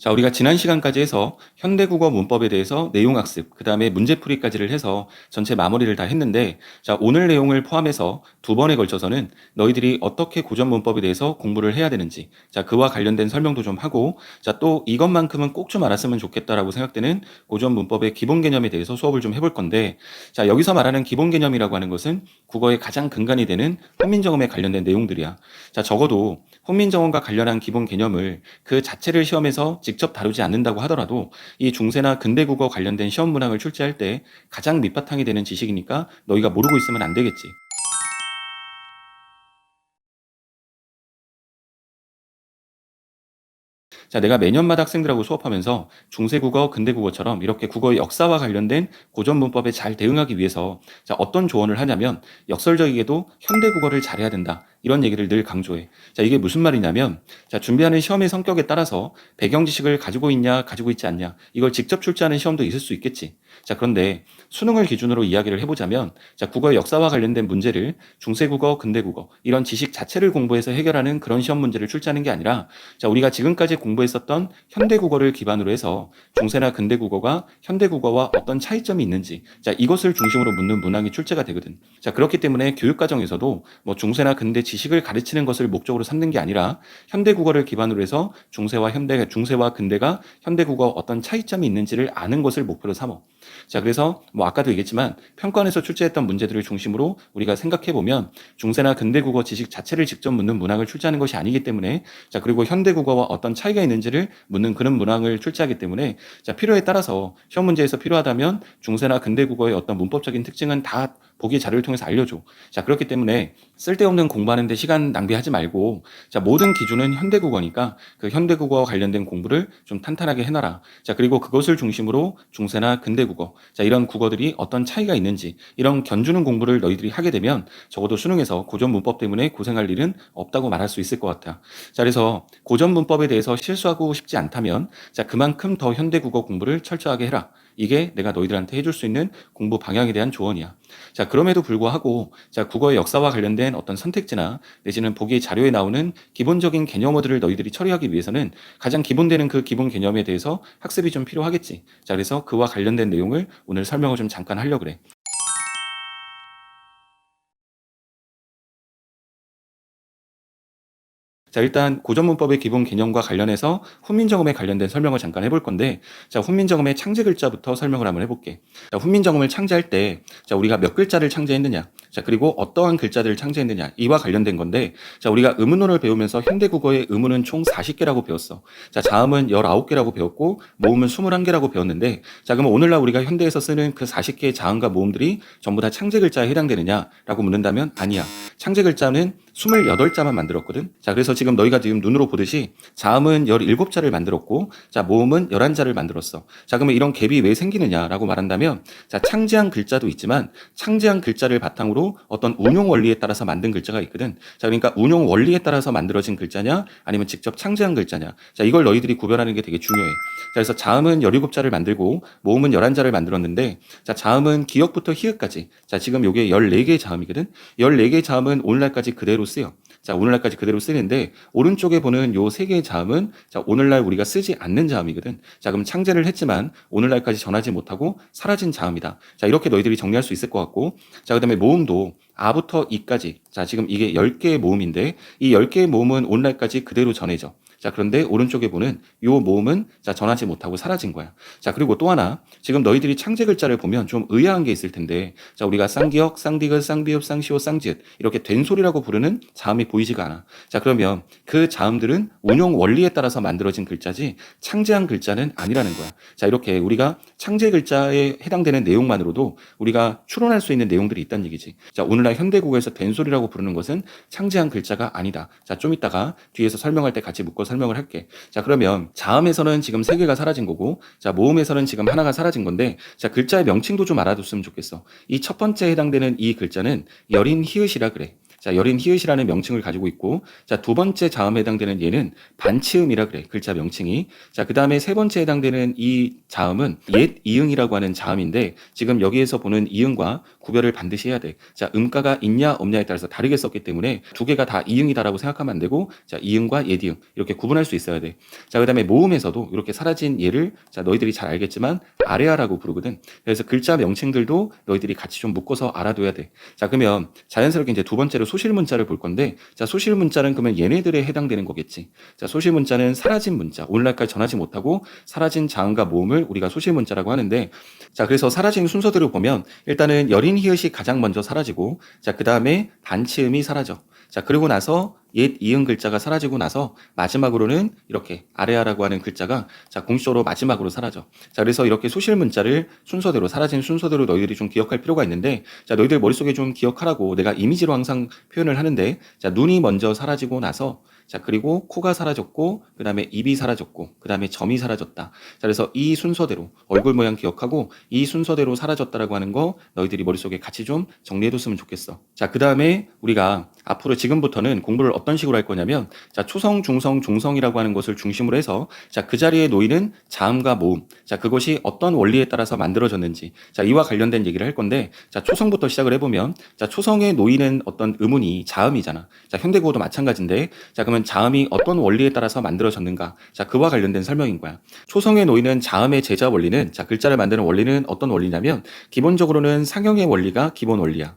자, 우리가 지난 시간까지 해서 현대국어 문법에 대해서 내용 학습, 그 다음에 문제풀이까지를 해서 전체 마무리를 다 했는데, 자, 오늘 내용을 포함해서 두 번에 걸쳐서는 너희들이 어떻게 고전 문법에 대해서 공부를 해야 되는지, 자, 그와 관련된 설명도 좀 하고, 자, 또 이것만큼은 꼭 좀 알았으면 좋겠다라고 생각되는 고전 문법의 기본 개념에 대해서 수업을 좀 해볼 건데, 자, 여기서 말하는 기본 개념이라고 하는 것은 국어의 가장 근간이 되는 훈민정음에 관련된 내용들이야. 자, 적어도 훈민정음과 관련한 기본 개념을 그 자체를 시험에서 직접 다루지 않는다고 하더라도 이 중세나 근대국어 관련된 시험 문항을 출제할 때 가장 밑바탕이 되는 지식이니까 너희가 모르고 있으면 안 되겠지. 자, 내가 매년마다 학생들하고 수업하면서 중세국어, 근대국어처럼 이렇게 국어의 역사와 관련된 고전 문법에 잘 대응하기 위해서 자, 어떤 조언을 하냐면 역설적이게도 현대국어를 잘해야 된다. 이런 얘기를 늘 강조해. 자, 이게 무슨 말이냐면 자, 준비하는 시험의 성격에 따라서 배경 지식을 가지고 있냐, 가지고 있지 않냐. 이걸 직접 출제하는 시험도 있을 수 있겠지. 자, 그런데 수능을 기준으로 이야기를 해보자면 자, 국어의 역사와 관련된 문제를 중세국어, 근대국어 이런 지식 자체를 공부해서 해결하는 그런 시험 문제를 출제하는 게 아니라 자, 우리가 지금까지 공부했었던 현대국어를 기반으로 해서 중세나 근대국어가 현대국어와 어떤 차이점이 있는지 자, 이것을 중심으로 묻는 문항이 출제가 되거든. 자, 그렇기 때문에 교육과정에서도 뭐 중세나 근대 지식을 가르치는 것을 목적으로 삼는 게 아니라 현대국어를 기반으로 해서 중세와 근대가 현대국어 어떤 차이점이 있는지를 아는 것을 목표로 삼어. 자, 그래서 뭐 아까도 얘기했지만 평가원에서 출제했던 문제들을 중심으로 우리가 생각해 보면 중세나 근대국어 지식 자체를 직접 묻는 문항을 출제하는 것이 아니기 때문에 자, 그리고 현대국어와 어떤 차이가 있는지를 묻는 그런 문항을 출제하기 때문에 자, 필요에 따라서 시험 문제에서 필요하다면 중세나 근대국어의 어떤 문법적인 특징은 다 보기 자료를 통해서 알려줘. 자, 그렇기 때문에 쓸데없는 공부하는데 시간 낭비하지 말고 자, 모든 기준은 현대국어니까 그 현대국어와 관련된 공부를 좀 탄탄하게 해놔라. 자, 그리고 그것을 중심으로 중세나 근대국어 자, 이런 국어들이 어떤 차이가 있는지 이런 견주는 공부를 너희들이 하게 되면 적어도 수능에서 고전 문법 때문에 고생할 일은 없다고 말할 수 있을 것 같아. 자, 그래서 고전 문법에 대해서 실수하고 싶지 않다면 자, 그만큼 더 현대국어 공부를 철저하게 해라. 이게 내가 너희들한테 해줄 수 있는 공부 방향에 대한 조언이야. 자, 그럼에도 불구하고 자, 국어의 역사와 관련된 어떤 선택지나 내지는 보기 자료에 나오는 기본적인 개념어들을 너희들이 처리하기 위해서는 가장 기본되는 그 기본 개념에 대해서 학습이 좀 필요하겠지. 자, 그래서 그와 관련된 내용을 오늘 설명을 좀 잠깐 하려고 그래. 자, 일단 고전문법의 기본 개념과 관련해서 훈민정음에 관련된 설명을 잠깐 해볼 건데, 자, 훈민정음의 창제 글자부터 설명을 한번 해볼게. 자, 훈민정음을 창제할 때, 자, 우리가 몇 글자를 창제했느냐, 자, 그리고 어떠한 글자들을 창제했느냐, 이와 관련된 건데, 자, 우리가 의문어를 배우면서 현대국어의 의문은 총 40개라고 배웠어. 자, 자음은 19개라고 배웠고, 모음은 21개라고 배웠는데, 자, 그러면 오늘날 우리가 현대에서 쓰는 그 40개의 자음과 모음들이 전부 다 창제 글자에 해당되느냐라고 묻는다면 아니야. 창제 글자는 28자만 만들었거든. 자, 그래서 지금 너희가 지금 눈으로 보듯이 자음은 17자를 만들었고, 자, 모음은 11자를 만들었어. 자, 그러면 이런 갭이 왜 생기느냐라고 말한다면, 자, 창제한 글자도 있지만, 창제한 글자를 바탕으로 어떤 운용 원리에 따라서 만든 글자가 있거든. 자, 그러니까 운용 원리에 따라서 만들어진 글자냐, 아니면 직접 창제한 글자냐. 자, 이걸 너희들이 구별하는 게 되게 중요해. 자, 그래서 자음은 17자를 만들고, 모음은 11자를 만들었는데, 자, 자음은 기역부터 희읍까지. 자, 지금 요게 14개의 자음이거든. 14개의 자음은 오늘날까지 그대로 쓰여. 자, 오늘날까지 그대로 쓰는데 오른쪽에 보는 요 세 개의 자음은 자, 오늘날 우리가 쓰지 않는 자음이거든. 자, 그럼 창제를 했지만 오늘날까지 전하지 못하고 사라진 자음이다. 자, 이렇게 너희들이 정리할 수 있을 것 같고, 자, 그다음에 모음도 아부터 이까지. 자, 지금 이게 10개의 모음인데 이 10개의 모음은 오늘날까지 그대로 전해져. 자, 그런데 오른쪽에 보는 요 모음은 자, 전하지 못하고 사라진 거야. 자, 그리고 또 하나, 지금 너희들이 창제 글자를 보면 좀 의아한 게 있을 텐데, 자, 우리가 쌍기역, 쌍디귿, 쌍비읍, 쌍시오, 쌍지읒 이렇게 된소리라고 부르는 자음이 보이지가 않아. 자, 그러면 그 자음들은 운용 원리에 따라서 만들어진 글자지 창제한 글자는 아니라는 거야. 자, 이렇게 우리가 창제 글자에 해당되는 내용만으로도 우리가 추론할 수 있는 내용들이 있다는 얘기지. 자, 오늘날 현대국어에서 된소리라고 부르는 것은 창제한 글자가 아니다. 자, 좀 이따가 뒤에서 설명할 때 같이 묶어 설명을 할게. 자, 그러면 자음에서는 지금 3개가 사라진 거고, 자, 모음에서는 지금 하나가 사라진 건데, 자, 글자의 명칭도 좀 알아뒀으면 좋겠어. 이 첫 번째에 해당되는 이 글자는 여린 히읗이라 그래. 자, 여린 히읗이라는 명칭을 가지고 있고, 자, 두 번째 자음에 해당되는 얘는 반치음이라 그래, 글자 명칭이. 자, 그 다음에 세 번째 해당되는 이 자음은 옛 이응이라고 하는 자음인데, 지금 여기에서 보는 이응과 구별을 반드시 해야 돼. 자, 음가가 있냐 없냐에 따라서 다르게 썼기 때문에 두 개가 다 이응이다라고 생각하면 안 되고, 자, 이응과 옛 이응 이렇게 구분할 수 있어야 돼. 자, 그 다음에 모음에서도 이렇게 사라진 얘를, 자, 너희들이 잘 알겠지만 아레아라고 부르거든. 그래서 글자 명칭들도 너희들이 같이 좀 묶어서 알아둬야 돼. 자, 그러면 자연스럽게 이제 두 번째로 소실 문자를 볼 건데, 자, 소실 문자는 그러면 얘네들에 해당되는 거겠지. 자, 소실 문자는 사라진 문자, 오늘날까지 전하지 못하고 사라진 자음과 모음을 우리가 소실 문자라고 하는데, 자, 그래서 사라진 순서대로 보면 일단은 여린 히읗이 가장 먼저 사라지고, 자, 그 다음에 반치음이 사라져. 자, 그리고 나서 옛 이응 글자가 사라지고 나서 마지막으로는 이렇게 아레아라고 하는 글자가, 자, 공식적으로 마지막으로 사라져. 자, 그래서 이렇게 소실 문자를 순서대로, 사라진 순서대로 너희들이 좀 기억할 필요가 있는데, 자, 너희들 머릿속에 좀 기억하라고 내가 이미지로 항상 표현을 하는데, 자, 눈이 먼저 사라지고 나서, 자, 그리고 코가 사라졌고, 그 다음에 입이 사라졌고, 그 다음에 점이 사라졌다. 자, 그래서 이 순서대로 얼굴 모양 기억하고 이 순서대로 사라졌다라고 하는 거 너희들이 머릿속에 같이 좀 정리해뒀으면 좋겠어. 자, 그 다음에 우리가 앞으로 지금부터는 공부를 어떤 식으로 할 거냐면, 자, 초성, 중성, 종성이라고 하는 것을 중심으로 해서, 자, 그 자리에 놓이는 자음과 모음, 자, 그것이 어떤 원리에 따라서 만들어졌는지, 자, 이와 관련된 얘기를 할 건데, 자, 초성부터 시작을 해보면, 자, 초성에 놓이는 어떤 음운이 자음이잖아. 자, 현대국어도 마찬가지인데, 자, 그러면 자음이 어떤 원리에 따라서 만들어졌는가, 자, 그와 관련된 설명인 거야. 초성에 놓이는 자음의 제자 원리는, 자, 글자를 만드는 원리는 어떤 원리냐면, 기본적으로는 상형의 원리가 기본 원리야.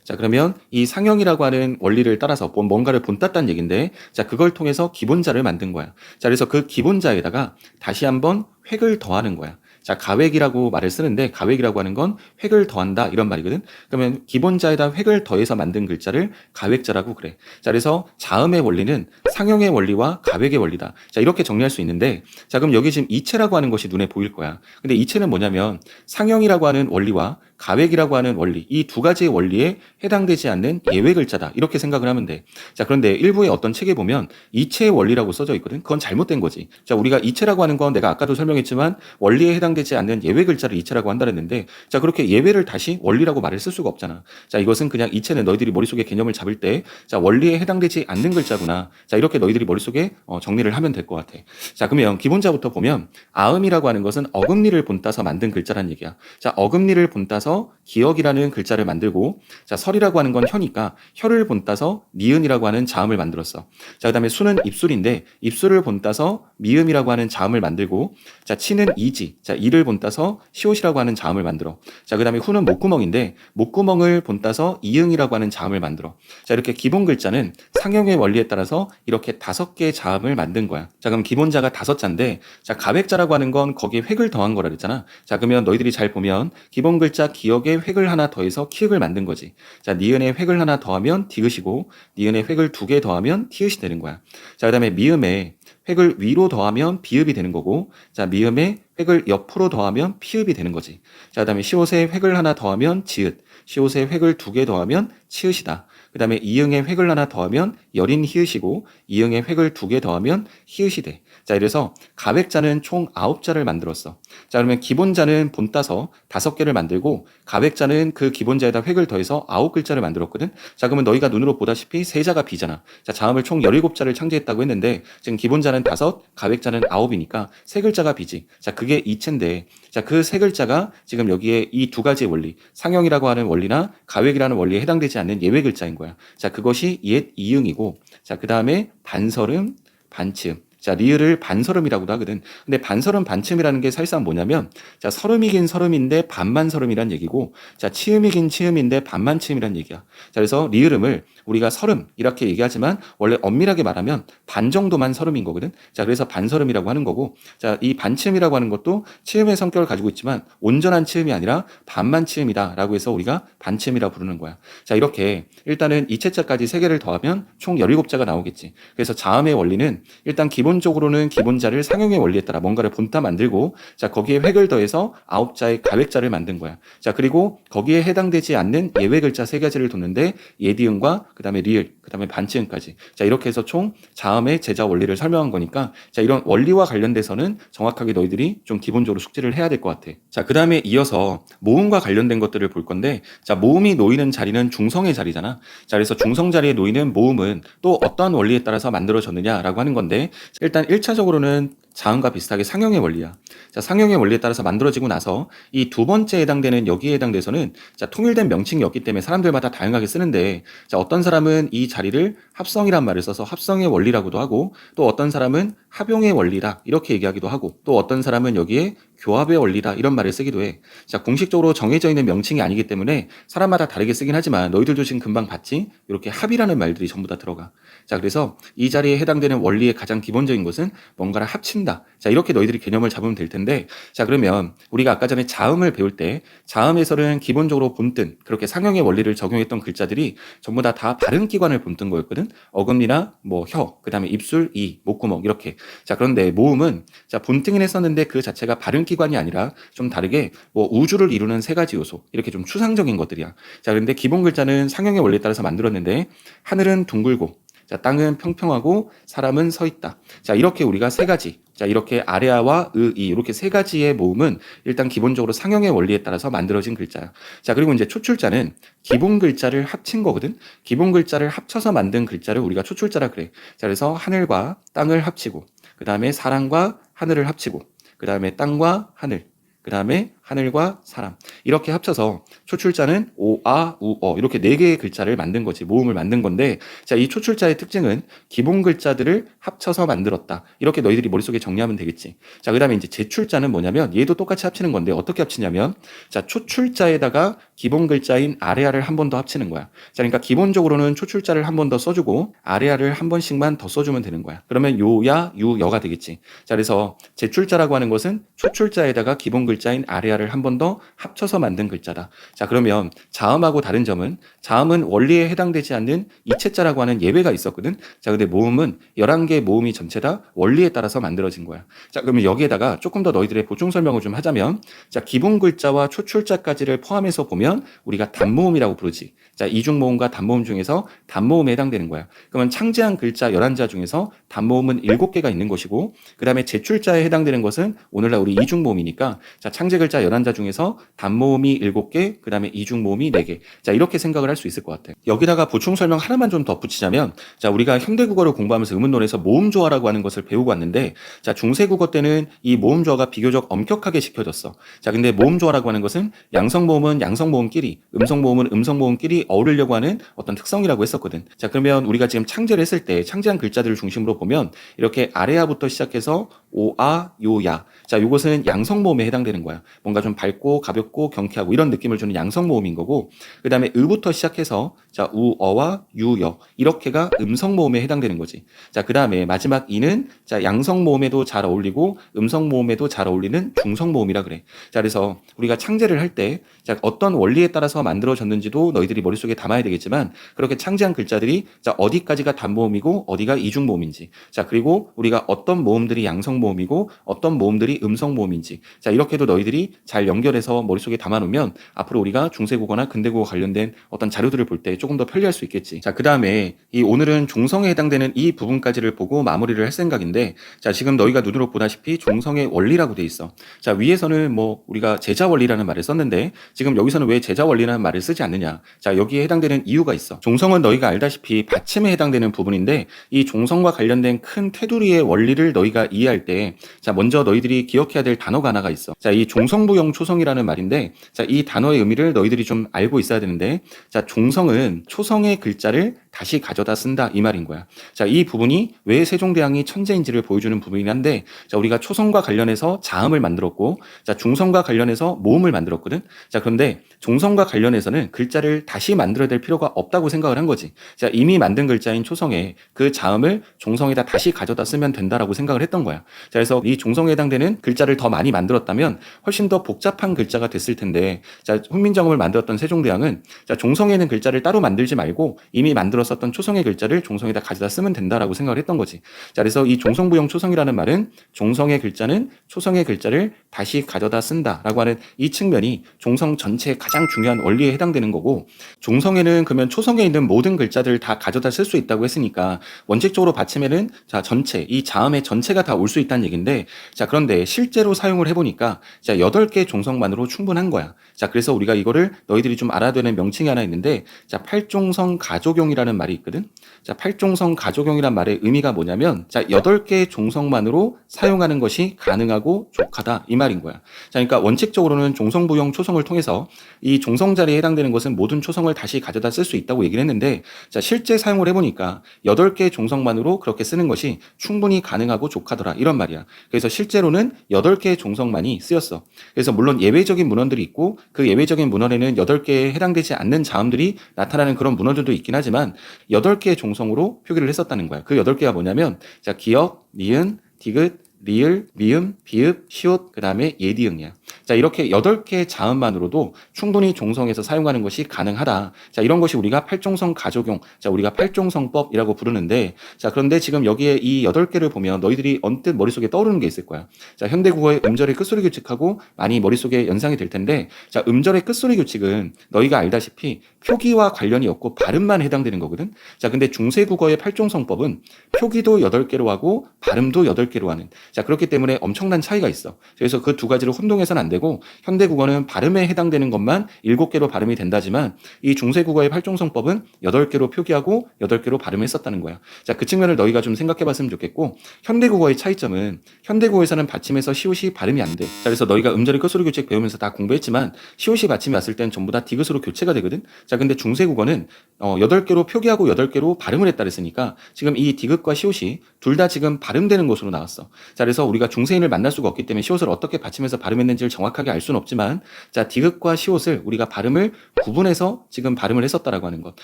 자, 그러면 이 상형이라고 하는 원리를 따라서 뭔가를 본땄다는 얘기인데, 자, 그걸 통해서 기본자를 만든 거야. 자, 그래서 그 기본자에다가 다시 한번 획을 더하는 거야. 자, 가획이라고 말을 쓰는데, 가획이라고 하는 건 획을 더한다 이런 말이거든. 그러면 기본자에다 획을 더해서 만든 글자를 가획자라고 그래. 자, 그래서 자음의 원리는 상형의 원리와 가획의 원리다. 자, 이렇게 정리할 수 있는데, 자, 그럼 여기 지금 이체라고 하는 것이 눈에 보일 거야. 근데 이체는 뭐냐면 상형이라고 하는 원리와 가획이라고 하는 원리, 이 두 가지의 원리에 해당되지 않는 예외 글자다, 이렇게 생각을 하면 돼. 자, 그런데 일부의 어떤 책에 보면 이체의 원리라고 써져 있거든. 그건 잘못된 거지. 자, 우리가 이체라고 하는 건 내가 아까도 설명했지만 원리에 해당되지 않는 예외 글자를 이체라고 한다 그랬는데, 자, 그렇게 예외를 다시 원리라고 말을 쓸 수가 없잖아. 자, 이것은 그냥 이체는 너희들이 머릿속에 개념을 잡을 때, 자, 원리에 해당되지 않는 글자구나. 자, 이렇게 너희들이 머릿속에 정리를 하면 될 것 같아. 자, 그러면 기본자부터 보면 아음이라고 하는 것은 어금니를 본따서 만든 글자란 얘기야. 자, 어금니를 본따서 기억이라는 글자를 만들고, 자, 설이라고 하는 건 혀니까 혀를 본따서 니은이라고 하는 자음을 만들었어. 자, 그 다음에 수는 입술인데 입술을 본따서 미음이라고 하는 자음을 만들고, 자, 치는 이지, 자, 이를 본따서 시옷이라고 하는 자음을 만들어. 자, 그 다음에 후는 목구멍인데 목구멍을 본따서 이응이라고 하는 자음을 만들어. 자, 이렇게 기본 글자는 상형의 원리에 따라서 이렇게 5개의 자음을 만든 거야. 자, 그럼 기본자가 5자인데, 자, 가획자라고 하는 건 거기에 획을 더한 거라 그랬잖아. 자, 그러면 너희들이 잘 보면 기본 글자 기억에 획을 하나 더해서 키읔을 만든 거지. 자, 니은에 획을 하나 더하면 디귿이고, 니은에 획을 2개 더하면 티읕이 되는 거야. 자, 그 다음에 미음에 획을 위로 더하면 비읍이 되는 거고, 자, 미음에 획을 옆으로 더하면 피읍이 되는 거지. 자, 그 다음에 시옷에 획을 하나 더하면 지읒, 시옷에 획을 2개 더하면 치읓이다. 그 다음에 이응에 획을 하나 더하면 여린 히읗이고, 이응에 획을 2개 더하면 히읗이 돼. 자, 이래서 가획자는 총 9자를 만들었어. 자, 그러면 기본자는 본따서 5개를 만들고, 가획자는 그 기본자에다 획을 더해서 9글자를 만들었거든. 자, 그러면 너희가 눈으로 보다시피 세자가 비잖아. 자, 자음을 총 17자를 창제했다고 했는데, 지금 기본자는 5, 가획자는 9이니까 3글자가 비지. 자, 그게 이체인데, 자, 그 3글자가 지금 여기에 이 두 가지의 원리, 상형이라고 하는 원리나 가획이라는 원리에 해당되지 않는 예외 글자인 거야. 자, 그것이 옛 이응이고, 자, 그 다음에 반설음, 반치음. 자, 리을을 반설음이라고도 하거든. 근데 반설음, 반치음이라는 게 사실상 뭐냐면, 자, 설음이긴 설음인데 반만 설음이란 얘기고, 자, 치음이긴 치음인데 반만 치음이란 얘기야. 자, 그래서 리을음을 우리가 설음 이렇게 얘기하지만 원래 엄밀하게 말하면 반 정도만 설음인 거거든. 자, 그래서 반설음이라고 하는 거고, 자, 이 반치음이라고 하는 것도 치음의 성격을 가지고 있지만 온전한 치음이 아니라 반만 치음이다라고 해서 우리가 반치음이라고 부르는 거야. 자, 이렇게 일단은 이체자까지 3개를 더하면 총 17자가 나오겠지. 그래서 자음의 원리는 일단 기본 기본적으로는 기본자를 상용의 원리에 따라 뭔가를 본따 만들고, 자, 거기에 획을 더해서 9자의 가획자를 만든 거야. 자, 그리고 거기에 해당되지 않는 예외 글자 3가지를 뒀는데 예디음과 그다음에 리을, 그다음에 반치음까지. 자, 이렇게 해서 총 자음의 제자 원리를 설명한 거니까, 자, 이런 원리와 관련돼서는 정확하게 너희들이 좀 기본적으로 숙지를 해야 될 것 같아. 자, 그다음에 이어서 모음과 관련된 것들을 볼 건데, 자, 모음이 놓이는 자리는 중성의 자리잖아. 자, 그래서 중성 자리에 놓이는 모음은 또 어떠한 원리에 따라서 만들어졌느냐라고 하는 건데, 일단 1차적으로는 자음과 비슷하게 상형의 원리야. 자, 상형의 원리에 따라서 만들어지고 나서 이 두 번째 해당되는 여기에 해당돼서는, 자, 통일된 명칭이 없기 때문에 사람들마다 다양하게 쓰는데, 자, 어떤 사람은 이 자리를 합성이란 말을 써서 합성의 원리라고도 하고, 또 어떤 사람은 합용의 원리다 이렇게 얘기하기도 하고, 또 어떤 사람은 여기에 교합의 원리다 이런 말을 쓰기도 해. 자, 공식적으로 정해져 있는 명칭이 아니기 때문에 사람마다 다르게 쓰긴 하지만 너희들도 지금 금방 봤지? 이렇게 합이라는 말들이 전부 다 들어가. 자, 그래서 이 자리에 해당되는 원리의 가장 기본적인 것은 뭔가를 합친다. 자, 이렇게 너희들이 개념을 잡으면 될 텐데, 자, 그러면 우리가 아까 전에 자음을 배울 때 자음에서는 기본적으로 본뜬, 그렇게 상형의 원리를 적용했던 글자들이 전부 다 발음 기관을 본뜬 거였거든. 어금니나 뭐 혀, 그다음에 입술, 이, 목구멍 이렇게. 자, 그런데 모음은, 자, 본뜬을 했었는데 그 자체가 발음 기관이 아니라 좀 다르게 뭐 우주를 이루는 3가지 요소, 이렇게 좀 추상적인 것들이야. 자, 그런데 기본 글자는 상형의 원리에 따라서 만들었는데, 하늘은 둥글고, 자, 땅은 평평하고, 사람은 서 있다. 자, 이렇게 우리가 3가지, 자, 이렇게 아래아와 이 이렇게 3가지의 모음은 일단 기본적으로 상형의 원리에 따라서 만들어진 글자야. 자, 그리고 이제 초출자는 기본 글자를 합친 거거든. 기본 글자를 합쳐서 만든 글자를 우리가 초출자라 그래. 자, 그래서 하늘과 땅을 합치고, 그 다음에 사람과 하늘을 합치고, 그 다음에 땅과 하늘, 그 다음에 하늘과 사람, 이렇게 합쳐서 초출자는 오, 아, 우, 어 이렇게 4개의 글자를 만든 거지. 모음을 만든 건데, 자, 이 초출자의 특징은 기본 글자들을 합쳐서 만들었다. 이렇게 너희들이 머릿속에 정리하면 되겠지. 자, 그 다음에 이제 제출자는 뭐냐면 얘도 똑같이 합치는 건데 어떻게 합치냐면, 자, 초출자에다가 기본 글자인 아래아를 한 번 더 합치는 거야. 자, 그러니까 기본적으로는 초출자를 한 번 더 써주고 아래아를 한 번씩만 더 써주면 되는 거야. 그러면 요야, 유여가 되겠지. 자, 그래서 제출자라고 하는 것은 초출자에다가 기본 글자인 아래아를 한 번 더 합쳐서 만든 글자다. 자, 그러면 자음하고 다른 점은, 자음은 원리에 해당되지 않는 이체자라고 하는 예외가 있었거든. 자, 근데 모음은 11개의 모음이 전체 다 원리에 따라서 만들어진 거야. 자, 그러면 여기에다가 조금 더 너희들의 보충 설명을 좀 하자면, 자, 기본 글자와 초출자까지를 포함해서 보면 우리가 단모음이라고 부르지. 자, 이중모음과 단모음 중에서 단모음에 해당되는 거야. 그러면 창제한 글자 11자 중에서 단모음은 7개가 있는 것이고, 그 다음에 제출자에 해당되는 것은 오늘날 우리 이중모음이니까, 자, 창제 글자 11자 중에서 단모음이 7개, 그 다음에 이중모음이 4개. 자, 이렇게 생각을 할 수 있을 것 같아. 여기다가 보충 설명 하나만 좀 덧붙이자면, 자, 우리가 현대국어를 공부하면서 의문론에서 모음조화라고 하는 것을 배우고 왔는데, 자, 중세국어 때는 이 모음조화가 비교적 엄격하게 지켜졌어. 자, 근데 모음조화라고 하는 것은 양성모음은 양성모음끼리, 음성모음은 음성모음끼리 어우르려고 하는 어떤 특성이라고 했었거든. 자, 그러면 우리가 지금 창제를 했을 때 창제한 글자들을 중심으로 보면 이렇게 아래아부터 시작해서 오, 아, 요, 야. 자, 요것은 양성모음에 해당되는 거야. 뭔가 좀 밝고 가볍고 경쾌하고 이런 느낌을 주는 양성모음인 거고, 그 다음에 으부터 시작해서, 자, 우, 어와 유, 여. 이렇게가 음성모음에 해당되는 거지. 자, 그 다음에 마지막 이는, 자, 양성모음에도 잘 어울리고 음성모음에도 잘 어울리는 중성모음이라 그래. 자, 그래서 우리가 창제를 할 때, 자, 어떤 원리에 따라서 만들어졌는지도 너희들이 머릿속에 담아야 되겠지만, 그렇게 창제한 글자들이, 자, 어디까지가 단모음이고 어디가 이중모음인지, 자, 그리고 우리가 어떤 모음들이 양성모음이고 어떤 모음들이 음성모음인지, 자, 이렇게도 너희들이 잘 연결해서 머릿속에 담아놓으면 앞으로 우리가 중세국어나 근대국어 관련된 어떤 자료들을 볼 때 조금 더 편리할 수 있겠지. 자, 그 다음에 이 오늘은 종성에 해당되는 이 부분까지를 보고 마무리를 할 생각인데, 자, 지금 너희가 눈으로 보다시피 종성의 원리라고 돼 있어. 자, 위에서는 뭐 우리가 제자 원리라는 말을 썼는데, 지금 여기서는 왜 제자 원리라는 말을 쓰지 않느냐. 자, 여기에 해당되는 이유가 있어. 종성은 너희가 알다시피 받침에 해당되는 부분인데, 이 종성과 관련된 큰 테두리의 원리를 너희가 이해할 때, 자, 먼저 너희들이 기억해야 될 단어가 하나가 있어. 자, 이 종성부영 초성이라는 말인데, 자, 이 단어의 의미를 너희들이 좀 알고 있어야 되는데, 자, 종성은 초성의 글자를 다시 가져다 쓴다 이 말인 거야. 자, 이 부분이 왜 세종대왕이 천재인지를 보여주는 부분이긴 한데, 자, 우리가 초성과 관련해서 자음을 만들었고, 자, 중성과 관련해서 모음을 만들었거든. 자, 그런데 종성과 관련해서는 글자를 다시 만들어야 될 필요가 없다고 생각을 한 거지. 자, 이미 만든 글자인 초성에 그 자음을 종성에다 다시 가져다 쓰면 된다라고 생각을 했던 거야. 그래서 이 종성에 해당되는 글자를 더 많이 만들었다면 훨씬 더 복잡한 글자가 됐을 텐데, 자, 훈민정음을 만들었던 세종대왕은 자, 종성에는 글자를 따로 만들지 말고 이미 만들었었던 초성의 글자를 종성에다 가져다 쓰면 된다라고 생각을 했던 거지. 자, 그래서 이 종성부용 초성이라는 말은 종성의 글자는 초성의 글자를 다시 가져다 쓴다라고 하는 이 측면이 종성 전체의 가장 중요한 원리에 해당되는 거고, 종성에는 그러면 초성에 있는 모든 글자들을 다 가져다 쓸 수 있다고 했으니까 원칙적으로 받침에는 자, 전체 이 자음의 전체가 다 올 수 있다는 얘기인데, 자, 그런데 실제로 사용을 해보니까 자, 8개 종성만으로 충분한 거야. 자, 그래서 우리가 이거를 너희들이 좀 알아야 되는 명칭이 하나 있는데, 자, 팔종성 가족용이라는 말이 있거든. 자, 팔종성 가족용이란 말의 의미가 뭐냐면, 자, 8개의 종성만으로 사용하는 것이 가능하고 족하다 이 말인 거야. 자, 그러니까 원칙적으로는 종성부용 초성을 통해서 이 종성 자리에 해당되는 것은 모든 초성을 다시 가져다 쓸 수 있다고 얘기를 했는데, 자, 실제 사용을 해보니까 8개의 종성만으로 그렇게 쓰는 것이 충분히 가능하고 족하더라 이런 말이야. 그래서 실제로는 8개의 종성만이 쓰였어. 그래서 물론 예외적인 문헌들이 있고 그 예외적인 문헌에는 8개에 해당되지 않는 자음들이 나타나는 그런 문헌들도 있긴 하지만 8개의 종성으로 표기를 했었다는 거야. 그 8개가 뭐냐면, 자, 기역, 니은, 디귿, 리을, 미음, 비읍, 시옷, 그 다음에 예디응이야. 자, 이렇게 8개의 자음만으로도 충분히 종성에서 사용하는 것이 가능하다. 자, 이런 것이 우리가 팔종성 가족용, 자, 우리가 팔종성법이라고 부르는데, 자, 그런데 지금 여기에 이 8개를 보면 너희들이 언뜻 머릿속에 떠오르는 게 있을 거야. 자, 현대국어의 음절의 끝소리 규칙하고 많이 머릿속에 연상이 될 텐데, 자, 음절의 끝소리 규칙은 너희가 알다시피 표기와 관련이 없고 발음만 해당되는 거거든. 자, 근데 중세국어의 팔종성법은 표기도 8개로 하고 발음도 8개로 하는, 자, 그렇기 때문에 엄청난 차이가 있어. 그래서 그 두 가지를 혼동해서는 안 되고, 현대국어는 발음에 해당되는 것만 7개로 발음이 된다지만 이 중세국어의 팔종성법은 8개로 표기하고 8개로 발음했었다는 거야. 자, 그 측면을 너희가 좀 생각해 봤으면 좋겠고, 현대국어의 차이점은 현대국어에서는 받침에서 시옷이 발음이 안 돼. 자, 그래서 너희가 음절의 끝소리 규칙 배우면서 다 공부했지만 시옷이 받침이 왔을 땐 전부 다 디귿으로 교체가 되거든. 자, 근데 중세국어는 8개로 표기하고 8개로 발음을 했다 그랬으니까 지금 이 디귿과 시옷이 둘 다 지금 발음되는 것으로 나왔어. 자, 그래서 우리가 중세인을 만날 수가 없기 때문에 시옷을 어떻게 받침해서 발음했는지를 정확하게 알 수는 없지만, 자, 디귿과 시옷을 우리가 발음을 구분해서 지금 발음을 했었다라고 하는 것.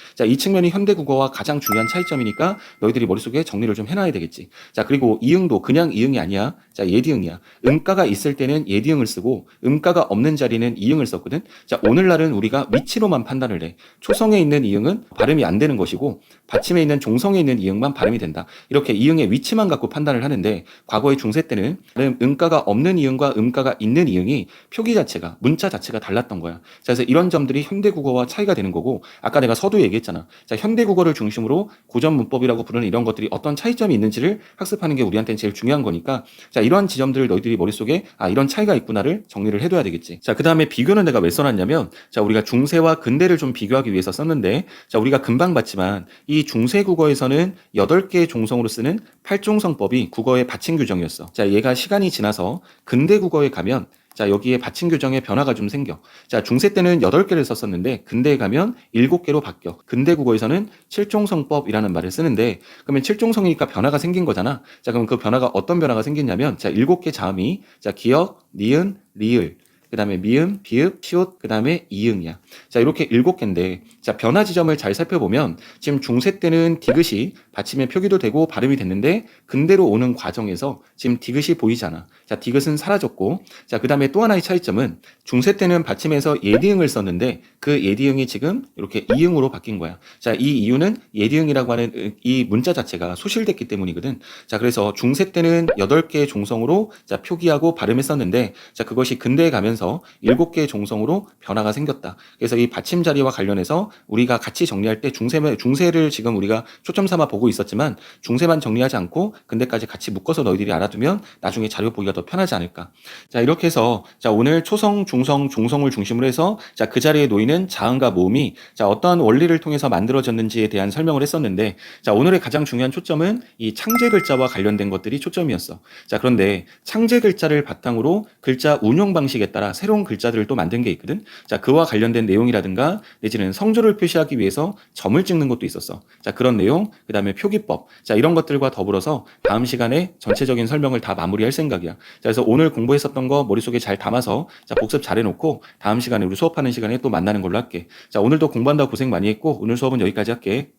자, 이 측면이 현대국어와 가장 중요한 차이점이니까 너희들이 머릿속에 정리를 좀 해놔야 되겠지. 자, 그리고 이응도 그냥 이응이 아니야. 자, 예디응이야. 음가가 있을 때는 예디응을 쓰고 음가가 없는 자리는 이응을 썼거든. 자, 오늘날은 우리가 위치로만 판단을 해. 초성에 있는 이응은 발음이 안 되는 것이고 받침에 있는 종성에 있는 이응만 발음이 된다. 이렇게 이응의 위치만 갖고 판단을 하는데, 과거의 중세 때는 음가가 없는 이응과 음가가 있는 이응이 표기 자체가, 문자 자체가 달랐던 거야. 그래서 이런 점들이 현대국어와 차이가 되는 거고, 아까 내가 서두 얘기했잖아. 자, 현대국어를 중심으로 고전 문법이라고 부르는 이런 것들이 어떤 차이점이 있는지를 학습하는 게 우리한테는 제일 중요한 거니까, 자, 이러한 지점들을 너희들이 머릿속에 이런 차이가 있구나를 정리를 해둬야 되겠지. 자, 그 다음에 비교는 내가 왜 써놨냐면, 자, 우리가 중세와 근대를 좀 비교하기 위해서 썼는데, 자, 우리가 금방 봤지만 이 중세 국어에서는 8개의 종성으로 쓰는 팔종성법이 국어의 받침 규정이었어. 자, 얘가 시간이 지나서 근대 국어에 가면, 자, 여기에 받침 규정에 변화가 좀 생겨. 자, 중세 때는 8개를 썼었는데 근대에 가면 7개로 바뀌어. 근대 국어에서는 칠종성법이라는 말을 쓰는데, 그러면 칠종성이니까 변화가 생긴 거잖아. 자, 그럼 그 변화가 어떤 변화가 생겼냐면, 자, 7개 자음이, 자, 기역, 니은, 리을, 그 다음에 미음, 비읍, 시옷, 그 다음에 이응이야. 자, 이렇게 7개인데, 자, 변화 지점을 잘 살펴보면 지금 중세 때는 디귿이 받침에 표기도 되고 발음이 됐는데, 근대로 오는 과정에서 지금 디귿이 보이잖아. 자, 디귿은 사라졌고, 자, 그 다음에 또 하나의 차이점은 중세 때는 받침에서 예디응을 썼는데 그 예디응이 지금 이렇게 이응으로 바뀐 거야. 자, 이 이유는 예디응이라고 하는 이 문자 자체가 소실됐기 때문이거든. 자, 그래서 중세 때는 8개의 종성으로 자, 표기하고 발음했었는데, 자, 그것이 근대에 가면서 7개의 종성으로 변화가 생겼다. 그래서 이 받침 자리와 관련해서 우리가 같이 정리할 때 중세를 지금 우리가 초점 삼아 보고 있었지만 중세만 정리하지 않고 근대까지 같이 묶어서 너희들이 알아두면 나중에 자료 보기가 더 편하지 않을까. 자, 이렇게 해서 자, 오늘 초성, 중성, 종성을 중심으로 해서 자, 그 자리에 놓이는 자음과 모음이 자, 어떠한 원리를 통해서 만들어졌는지에 대한 설명을 했었는데, 자, 오늘의 가장 중요한 초점은 이 창제 글자와 관련된 것들이 초점이었어. 자, 그런데 창제 글자를 바탕으로 글자 운용 방식에 따라 새로운 글자들을 또 만든 게 있거든. 자, 그와 관련된 내용이라든가 내지는 성조를 표시하기 위해서 점을 찍는 것도 있었어. 자, 그런 내용, 그 다음에 표기법, 자, 이런 것들과 더불어서 다음 시간에 전체적인 설명을 다 마무리할 생각이야. 자, 그래서 오늘 공부했었던 거 머릿속에 잘 담아서 자, 복습 잘 해놓고 다음 시간에 우리 수업하는 시간에 또 만나는 걸로 할게. 자, 오늘도 공부한다고 고생 많이 했고 오늘 수업은 여기까지 할게.